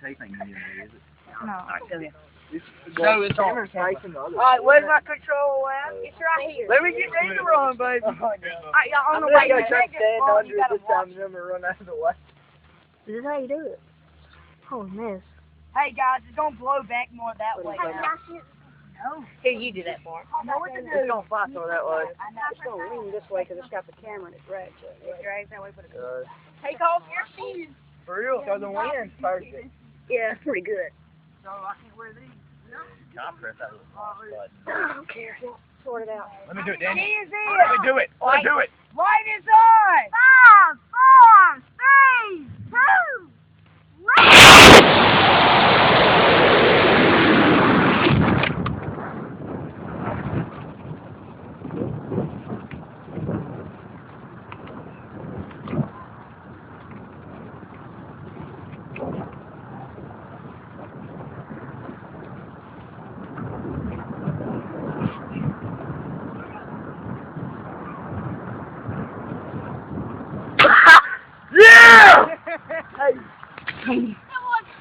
taping in there, is it? No. Alright, go ahead. So it's on facing the other way. Alright, where's my control at? It's right here. Let me get ready to run, baby. Alright, y'all on the way. I'm gonna stand under it this time and I'm gonna run out of the way. This is how you do it. Holy mess. Hey guys, it's gonna blow back more that way. No. Here, you do that for him. I know what to do. It's gonna fly so that way. It's going to lean this way because it's got the camera and it drags it. It drags that way for the Take off your shoes. For real, so the wind's perfect. Yeah, it's pretty good. So I can't wear these. Can't press that little button. I don't care. Sort it out. Let me do it, Danny. Easy. Let me do it. Let me do it. Light is on. 5, 4, 3, 2, Yeah!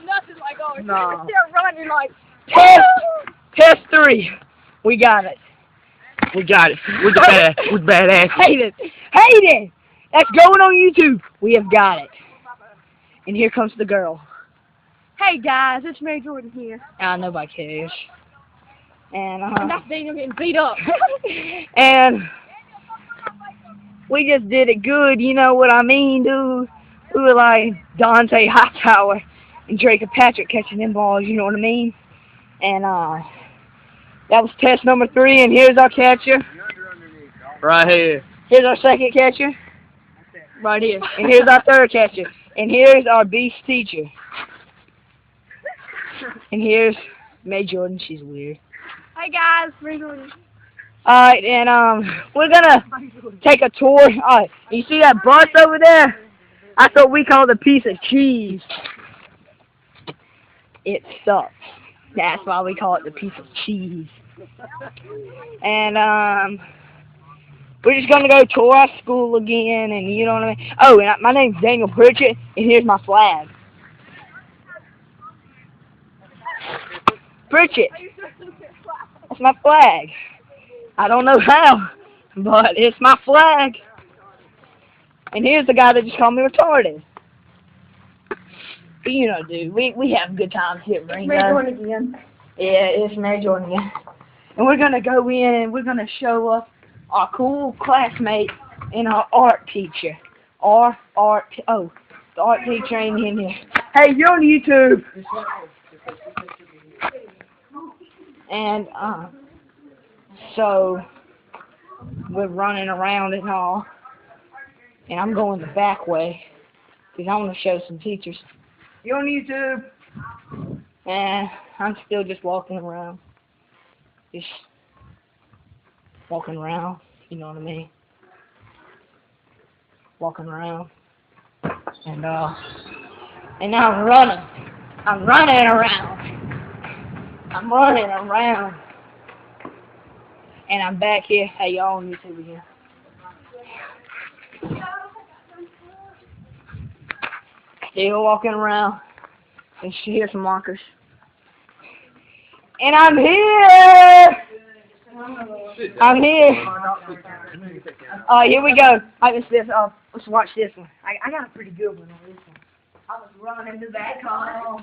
Nothing like ours. No. We're still running like. Test 3. We got it. We got it. We're bad. We're badass. Hayden. Hayden! That's going on YouTube. We have got it. And here comes the girl. Hey guys, it's Mary Jordan here. Nobody cares. And I'm not seeing him getting beat up. and we just did it good, you know what I mean, dude? We were like Dante Hightower and Drake Patrick catching them balls, you know what I mean? And that was test number 3, and here's our catcher. Right here. Here's our second catcher. Right here. And here's our third catcher. And here's our beast teacher. And here's May Jordan, she's weird. Hey guys, Mary Jordan. Alright, and we're gonna take a tour. Alright, you see that bus over there? That's what we call the piece of cheese. It sucks. That's why we call it the piece of cheese. And we're just gonna go tour our school again, and you know what I mean. Oh, and my name's Daniel Pritchett, and here's my flag. Pritchett. That's my flag. I don't know how, but it's my flag. And here's the guy that just called me retarded. But you know, dude, we have good times here at Ringo. Mary Jordan again. Yeah, it's Mary Jordan again. And we're gonna go in and we're gonna show up our cool classmate and our art teacher. The art teacher ain't in here. Hey, you're on YouTube. And so we're running around and all, and I'm going the back way because I want to show some teachers. You're on YouTube. And I'm still just walking around. Just walking around, you know what I mean? Walking around. And now I'm running. I'm running around. I'm running around. And I'm back here. Hey, y'all on YouTube again. Still walking around. And here's some markers. And I'm here! I'm here. Here we go. Let's watch this one. I got a pretty good one on this one. I was running to that call.